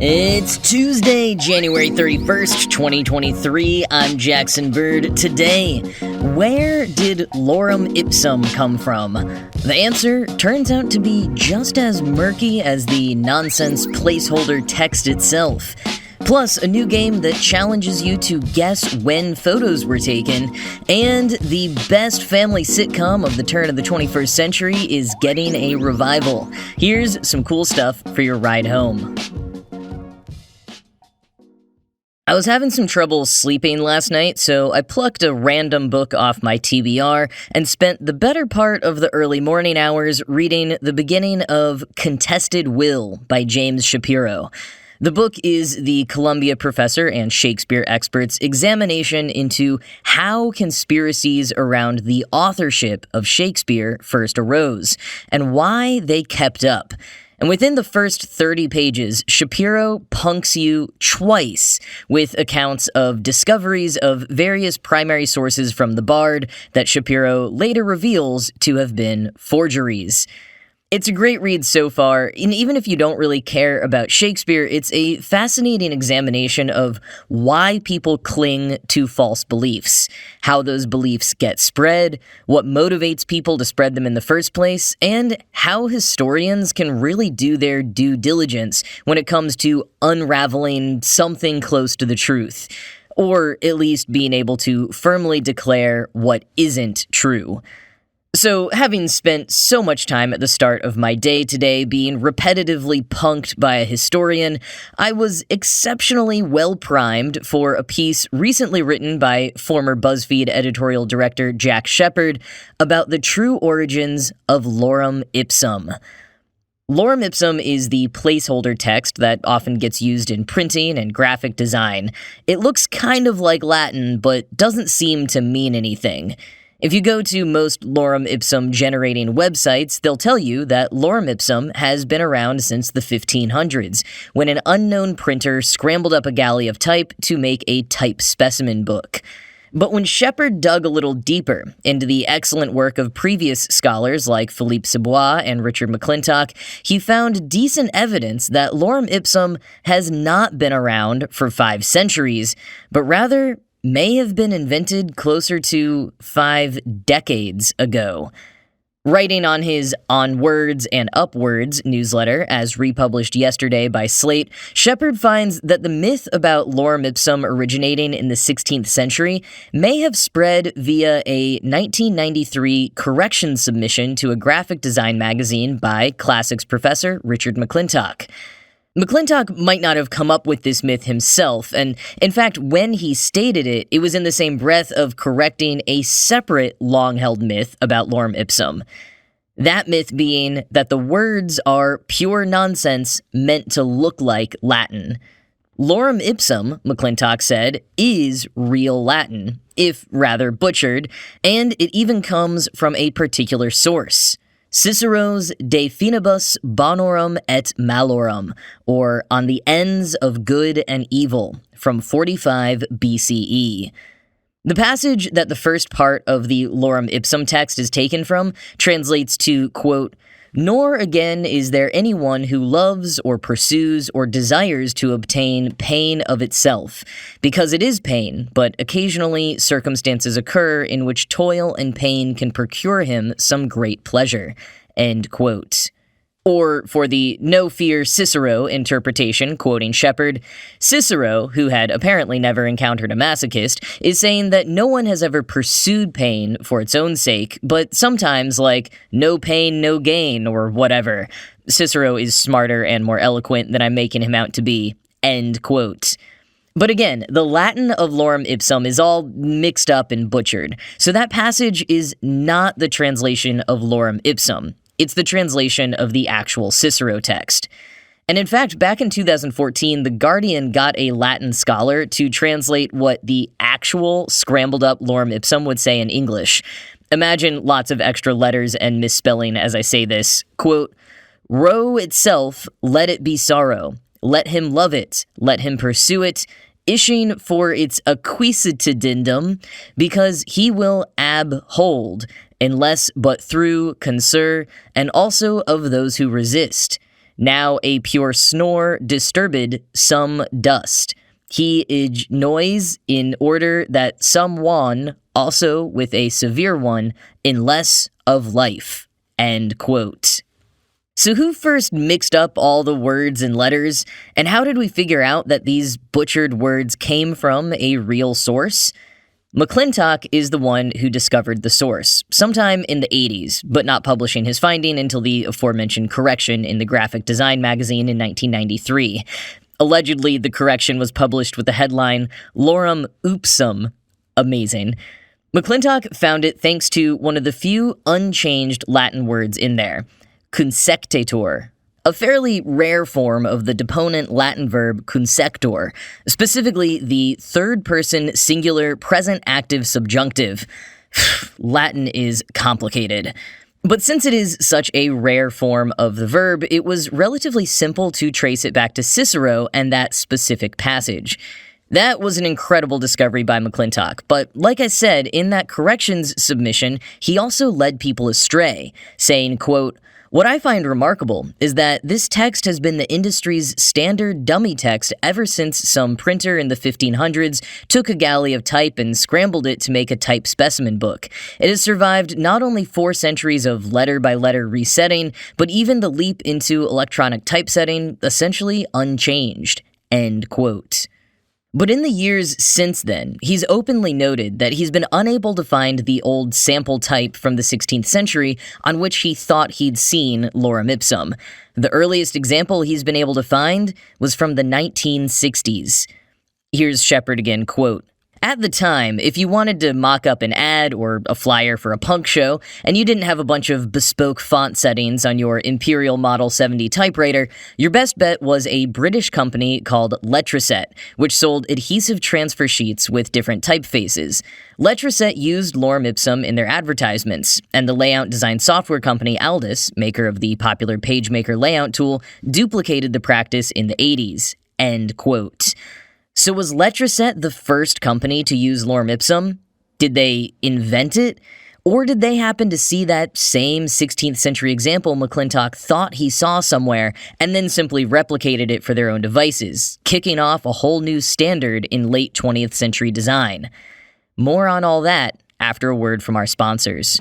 It's Tuesday, January 31st, 2023. I'm Jackson Bird. Today, where did Lorem Ipsum come from? The answer turns out to be just as murky as the nonsense placeholder text itself. Plus, a new game that challenges you to guess when photos were taken, and the best family sitcom of the turn of the 21st century is getting a revival. Here's some cool stuff for your ride home. I was having some trouble sleeping last night, so I plucked a random book off my TBR and spent the better part of the early morning hours reading the beginning of Contested Will by James Shapiro. The book is the Columbia professor and Shakespeare expert's examination into how conspiracies around the authorship of Shakespeare first arose, and why they kept up. And within the first 30 pages, Shapiro punks you twice with accounts of discoveries of various primary sources from the Bard that Shapiro later reveals to have been forgeries. It's a great read so far, and even if you don't really care about Shakespeare, it's a fascinating examination of why people cling to false beliefs, how those beliefs get spread, what motivates people to spread them in the first place, and how historians can really do their due diligence when it comes to unraveling something close to the truth, or at least being able to firmly declare what isn't true. So, having spent so much time at the start of my day today being repetitively punked by a historian, I was exceptionally well-primed for a piece recently written by former BuzzFeed editorial director Jack Shepard about the true origins of Lorem Ipsum. Lorem Ipsum is the placeholder text that often gets used in printing and graphic design. It looks kind of like Latin, but doesn't seem to mean anything. If you go to most Lorem Ipsum generating websites, they'll tell you that Lorem Ipsum has been around since the 1500s, when an unknown printer scrambled up a galley of type to make a type specimen book. But when Shepard dug a little deeper into the excellent work of previous scholars like Philippe Sebois and Richard McClintock, he found decent evidence that Lorem Ipsum has not been around for 5 centuries, but rather may have been invented closer to 5 decades ago. Writing on his On Words and Upwards newsletter, as republished yesterday by Slate, Shepard finds that the myth about Lorem Ipsum originating in the 16th century may have spread via a 1993 correction submission to a graphic design magazine by classics professor Richard McClintock. McClintock might not have come up with this myth himself, and in fact, when he stated it, it was in the same breath of correcting a separate long-held myth about Lorem Ipsum. That myth being that the words are pure nonsense meant to look like Latin. Lorem Ipsum, McClintock said, is real Latin, if rather butchered, and it even comes from a particular source. Cicero's De Finibus Bonorum et Malorum, or On the Ends of Good and Evil, from 45 BCE. The passage that the first part of the Lorem Ipsum text is taken from translates to, quote, "Nor again is there anyone who loves or pursues or desires to obtain pain of itself, because it is pain, but occasionally circumstances occur in which toil and pain can procure him some great pleasure." End quote. Or, for the no fear Cicero interpretation, quoting Shepard, Cicero, who had apparently never encountered a masochist, is saying that no one has ever pursued pain for its own sake, but sometimes, like, no pain, no gain, or whatever. Cicero is smarter and more eloquent than I'm making him out to be. End quote. But again, the Latin of Lorem Ipsum is all mixed up and butchered, so that passage is not the translation of Lorem Ipsum. It's the translation of the actual Cicero text. And in fact, back in 2014, The Guardian got a Latin scholar to translate what the actual scrambled-up Lorem Ipsum would say in English. Imagine lots of extra letters and misspelling as I say this. Quote, "Woe itself, let it be sorrow. Let him love it, let him pursue it, ishing for its acquisitudindum, because he will abhold, unless but through conser, and also of those who resist. Now a pure snore disturbed some dust. He ij noise in order that some one, also with a severe one, in less of life. End quote. So who first mixed up all the words and letters, and how did we figure out that these butchered words came from a real source? McClintock is the one who discovered the source, sometime in the 80s, but not publishing his finding until the aforementioned correction in the Graphic Design magazine in 1993. Allegedly, the correction was published with the headline, Lorem Ipsum. Amazing. McClintock found it thanks to one of the few unchanged Latin words in there, consectetur, a fairly rare form of the deponent Latin verb consector, specifically the third-person singular present active subjunctive. Latin is complicated. But since it is such a rare form of the verb, it was relatively simple to trace it back to Cicero and that specific passage. That was an incredible discovery by McClintock, but like I said, in that corrections submission, he also led people astray, saying, quote, "What I find remarkable is that this text has been the industry's standard dummy text ever since some printer in the 1500s took a galley of type and scrambled it to make a type specimen book. It has survived not only 4 centuries of letter-by-letter resetting, but even the leap into electronic typesetting, essentially unchanged." End quote. But in the years since then, he's openly noted that he's been unable to find the old sample type from the 16th century on which he thought he'd seen Lorem Ipsum. The earliest example he's been able to find was from the 1960s. Here's Shepard again, quote, "At the time, if you wanted to mock up an ad or a flyer for a punk show, and you didn't have a bunch of bespoke font settings on your Imperial Model 70 typewriter, your best bet was a British company called Letraset, which sold adhesive transfer sheets with different typefaces. Letraset used Lorem Ipsum in their advertisements, and the layout design software company Aldus, maker of the popular PageMaker layout tool, duplicated the practice in the 80s. End quote. So was Letraset the first company to use Lorem Ipsum? Did they invent it? Or did they happen to see that same 16th century example McClintock thought he saw somewhere and then simply replicated it for their own devices, kicking off a whole new standard in late 20th century design? More on all that after a word from our sponsors.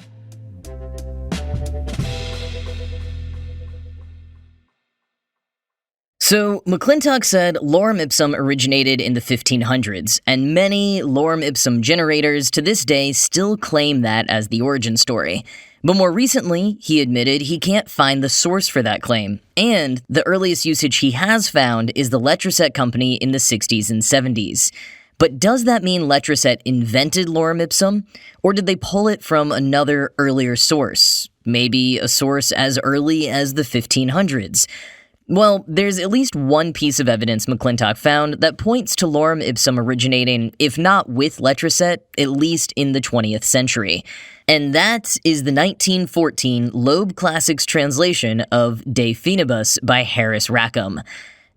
So, McClintock said Lorem Ipsum originated in the 1500s, and many Lorem Ipsum generators to this day still claim that as the origin story. But more recently, he admitted he can't find the source for that claim, and the earliest usage he has found is the Letraset company in the 60s and 70s. But does that mean Letraset invented Lorem Ipsum, or did they pull it from another earlier source? Maybe a source as early as the 1500s? Well, there's at least one piece of evidence McClintock found that points to Lorem Ipsum originating, if not with Letraset, at least in the 20th century. And that is the 1914 Loeb Classics translation of De Finibus by Harris Rackham.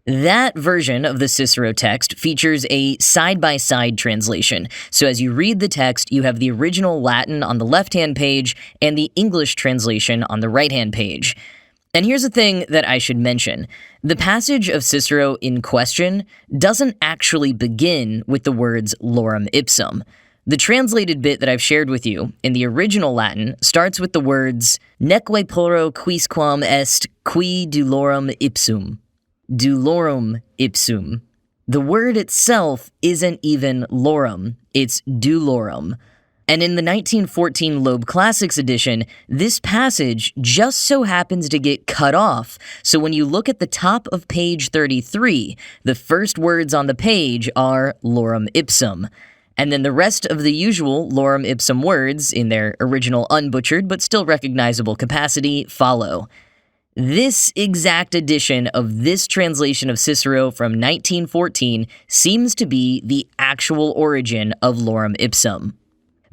That version of the Cicero text features a side-by-side translation, so as you read the text, you have the original Latin on the left-hand page and the English translation on the right-hand page. And here's a thing that I should mention. The passage of Cicero in question doesn't actually begin with the words Lorem Ipsum. The translated bit that I've shared with you in the original Latin starts with the words Neque poro quisquam est qui dulorum ipsum. Dulorum ipsum. The word itself isn't even lorem, it's dulorum. And in the 1914 Loeb Classics edition, this passage just so happens to get cut off, so when you look at the top of page 33, the first words on the page are Lorem Ipsum. And then the rest of the usual Lorem Ipsum words, in their original unbutchered but still recognizable capacity, follow. This exact edition of this translation of Cicero from 1914 seems to be the actual origin of Lorem Ipsum.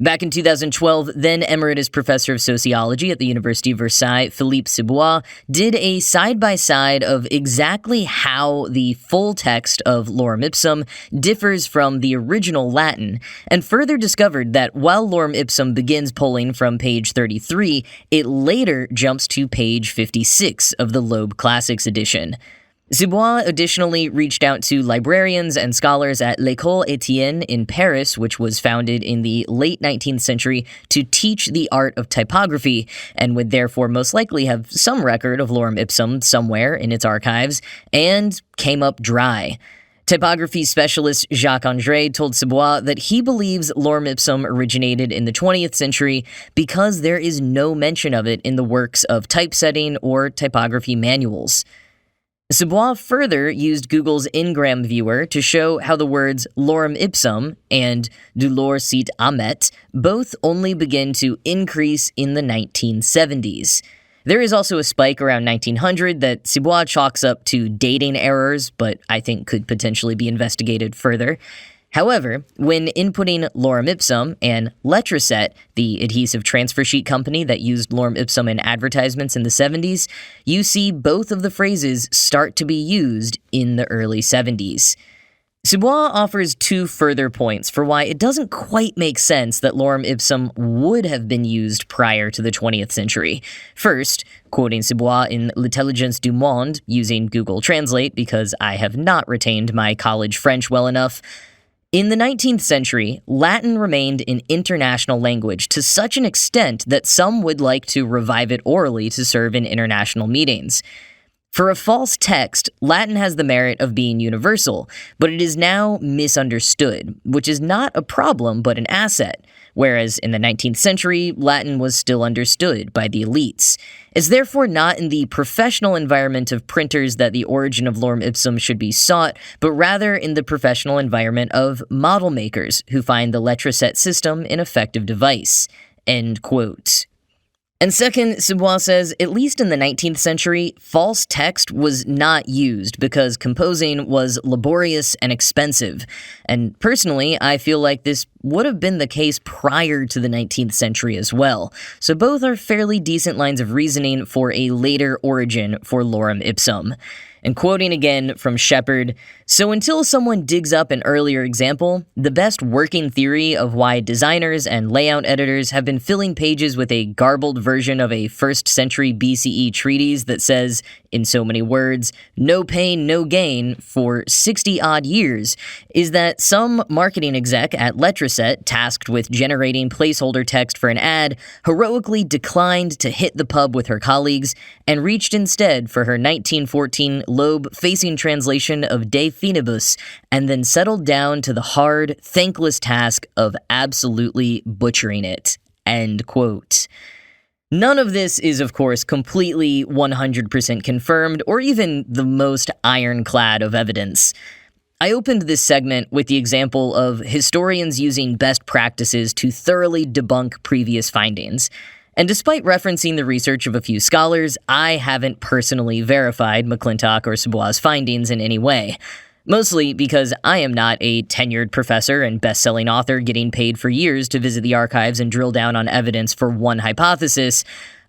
Back in 2012, then Emeritus Professor of Sociology at the University of Versailles, Philippe Sebois, did a side-by-side of exactly how the full text of Lorem Ipsum differs from the original Latin, and further discovered that while Lorem Ipsum begins pulling from page 33, it later jumps to page 56 of the Loeb Classics edition. Sebois additionally reached out to librarians and scholars at l'École Étienne in Paris, which was founded in the late 19th century to teach the art of typography, and would therefore most likely have some record of Lorem Ipsum somewhere in its archives, and came up dry. Typography specialist Jacques André told Sebois that he believes Lorem Ipsum originated in the 20th century because there is no mention of it in the works of typesetting or typography manuals. Sebois further used Google's Ngram viewer to show how the words Lorem Ipsum and douleur sit amet both only begin to increase in the 1970s. There is also a spike around 1900 that Sebois chalks up to dating errors, but I think could potentially be investigated further. However, when inputting Lorem Ipsum and Letraset, the adhesive transfer sheet company that used Lorem Ipsum in advertisements in the 70s, you see both of the phrases start to be used in the early 70s. Sebois offers two further points for why it doesn't quite make sense that Lorem Ipsum would have been used prior to the 20th century. First, quoting Sebois in L'Intelligence du Monde, using Google Translate because I have not retained my college French well enough, in the 19th century, Latin remained an international language to such an extent that some would like to revive it orally to serve in international meetings. For a false text, Latin has the merit of being universal, but it is now misunderstood, which is not a problem but an asset, whereas in the 19th century, Latin was still understood by the elites. It's therefore not in the professional environment of printers that the origin of Lorem Ipsum should be sought, but rather in the professional environment of model makers who find the Letraset system an effective device." End quote. And second, Sebois says, at least in the 19th century, false text was not used because composing was laborious and expensive. And personally, I feel like this would have been the case prior to the 19th century as well. So both are fairly decent lines of reasoning for a later origin for Lorem Ipsum. And quoting again from Shepard, "So until someone digs up an earlier example, the best working theory of why designers and layout editors have been filling pages with a garbled version of a 1st century BCE treatise that says, in so many words, no pain, no gain, for 60-odd years, is that some marketing exec at Letraset, tasked with generating placeholder text for an ad, heroically declined to hit the pub with her colleagues and reached instead for her 1914 Loeb-facing translation of De Finibus, and then settled down to the hard, thankless task of absolutely butchering it." End quote. None of this is, of course, completely 100% confirmed or even the most ironclad of evidence. I opened this segment with the example of historians using best practices to thoroughly debunk previous findings. And despite referencing the research of a few scholars, I haven't personally verified McClintock or Sebois' findings in any way. Mostly because I am not a tenured professor and best-selling author getting paid for years to visit the archives and drill down on evidence for one hypothesis.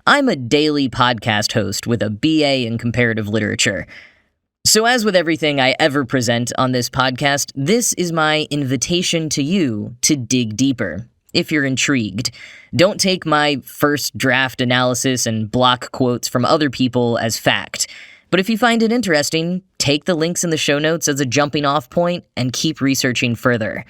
I'm a daily podcast host with a BA in comparative literature. So as with everything I ever present on this podcast, this is my invitation to you to dig deeper, if you're intrigued. Don't take my first draft analysis and block quotes from other people as fact. But if you find it interesting, take the links in the show notes as a jumping off point and keep researching further.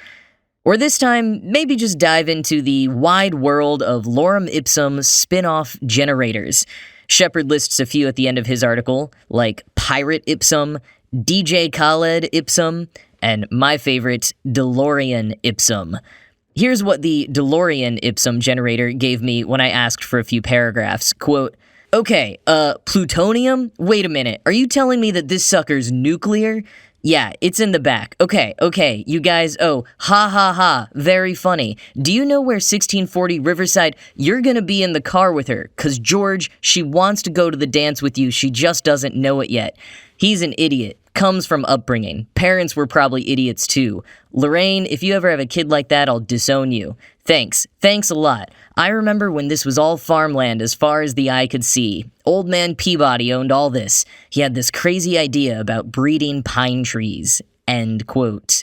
Or this time, maybe just dive into the wide world of Lorem Ipsum spin-off generators. Shepard lists a few at the end of his article, like Pirate Ipsum, DJ Khaled Ipsum, and my favorite, DeLorean Ipsum. Here's what the DeLorean Ipsum generator gave me when I asked for a few paragraphs. Quote, "Okay, plutonium? Wait a minute, are you telling me that this sucker's nuclear? Yeah, it's in the back. Okay, you guys, ha ha ha, very funny. Do you know where 1640 Riverside, you're gonna be in the car with her, 'cause George, she wants to go to the dance with you, she just doesn't know it yet. He's an idiot. comes from upbringing. Parents were probably idiots too. Lorraine, if you ever have a kid like that, I'll disown you. Thanks a lot. I remember when this was all farmland as far as the eye could see. Old man Peabody owned all this. He had this crazy idea about breeding pine trees." End quote.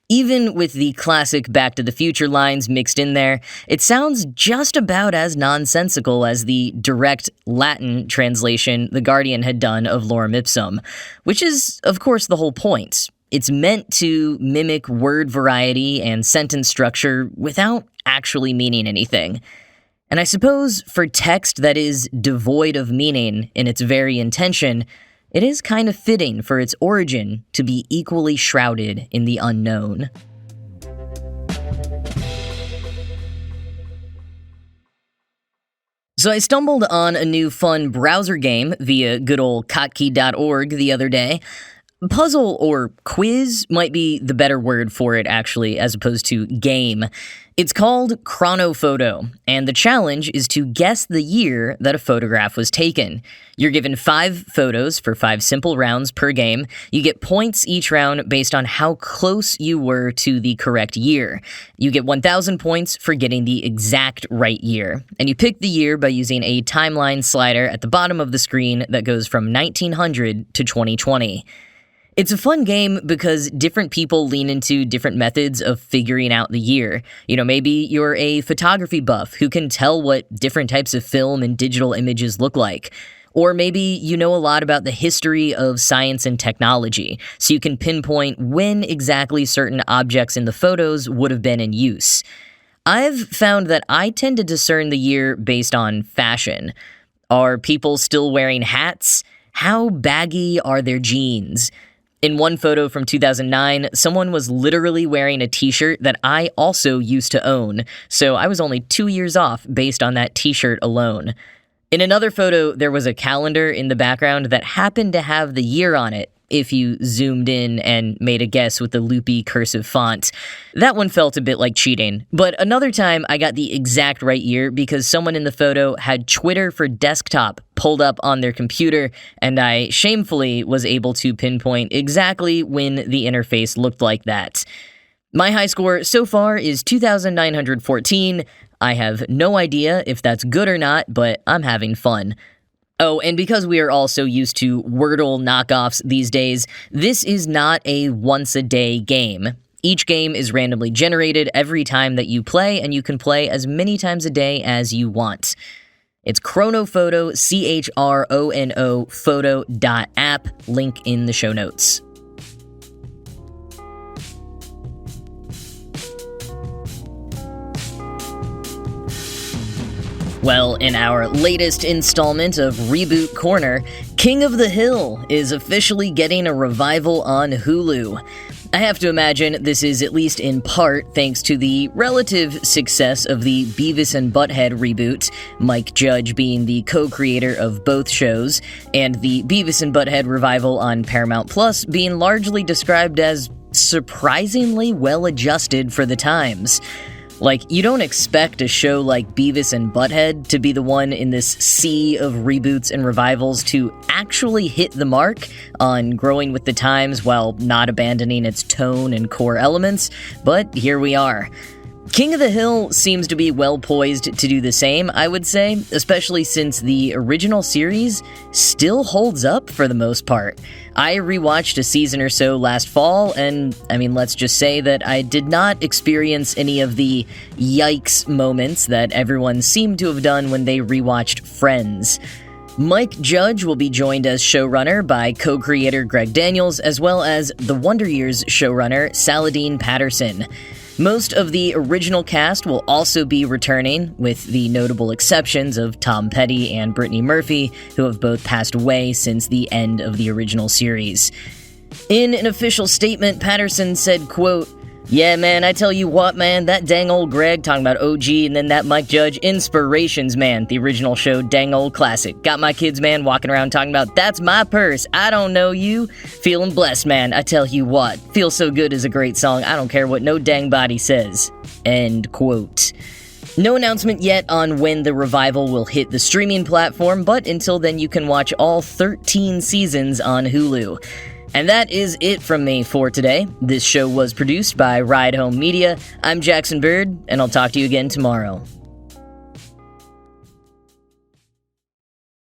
Even with the classic Back to the Future lines mixed in there, it sounds just about as nonsensical as the direct Latin translation The Guardian had done of Lorem Ipsum, which is, of course, the whole point. It's meant to mimic word variety and sentence structure without actually meaning anything. And I suppose for text that is devoid of meaning in its very intention, it is kind of fitting for its origin to be equally shrouded in the unknown. So I stumbled on a new fun browser game via good old kotkey.org the other day. Puzzle or quiz might be the better word for it, actually, as opposed to game. It's called Chronophoto, and the challenge is to guess the year that a photograph was taken. You're given 5 photos for 5 simple rounds per game. You get points each round based on how close you were to the correct year. You get 1,000 points for getting the exact right year, and you pick the year by using a timeline slider at the bottom of the screen that goes from 1900 to 2020. It's a fun game because different people lean into different methods of figuring out the year. You know, maybe you're a photography buff who can tell what different types of film and digital images look like. Or maybe you know a lot about the history of science and technology, so you can pinpoint when exactly certain objects in the photos would have been in use. I've found that I tend to discern the year based on fashion. Are people still wearing hats? How baggy are their jeans? In one photo from 2009, someone was literally wearing a t-shirt that I also used to own, so I was only 2 years off based on that t-shirt alone. In another photo, there was a calendar in the background that happened to have the year on it, if you zoomed in and made a guess with the loopy cursive font. That one felt a bit like cheating, but another time I got the exact right year because someone in the photo had Twitter for desktop pulled up on their computer, and I shamefully was able to pinpoint exactly when the interface looked like that. My high score so far is 2,914. I have no idea if that's good or not, but I'm having fun. Oh, and because we are all so used to Wordle knockoffs these days, this is not a once-a-day game. Each game is randomly generated every time that you play, and you can play as many times a day as you want. It's Chronophoto, CHRONO, photo.app, link in the show notes. Well, in our latest installment of Reboot Corner, King of the Hill is officially getting a revival on Hulu. I have to imagine this is at least in part thanks to the relative success of the Beavis and Butthead reboot, Mike Judge being the co-creator of both shows, and the Beavis and Butthead revival on Paramount Plus being largely described as surprisingly well-adjusted for the times. Like, you don't expect a show like Beavis and Butthead to be the one in this sea of reboots and revivals to actually hit the mark on growing with the times while not abandoning its tone and core elements, but here we are. King of the Hill seems to be well poised to do the same, I would say, especially since the original series still holds up for the most part. I rewatched a season or so last fall, and let's just say that I did not experience any of the yikes moments that everyone seemed to have done when they rewatched Friends. Mike Judge will be joined as showrunner by co-creator Greg Daniels, as well as the Wonder Years showrunner Saladin Patterson. Most of the original cast will also be returning, with the notable exceptions of Tom Petty and Brittany Murphy, who have both passed away since the end of the original series. In an official statement, Patterson said, quote, "Yeah, man, I tell you what, man, that dang old Greg talking about OG and then that Mike Judge, inspirations, man. The original show, dang old classic. Got my kids, man, walking around talking about, that's my purse, I don't know you. Feeling blessed, man, I tell you what. Feel So Good is a great song, I don't care what no dang body says." End quote. No announcement yet on when the revival will hit the streaming platform, but until then you can watch all 13 seasons on Hulu. And that is it from me for today. This show was produced by Ride Home Media. I'm Jackson Bird, and I'll talk to you again tomorrow.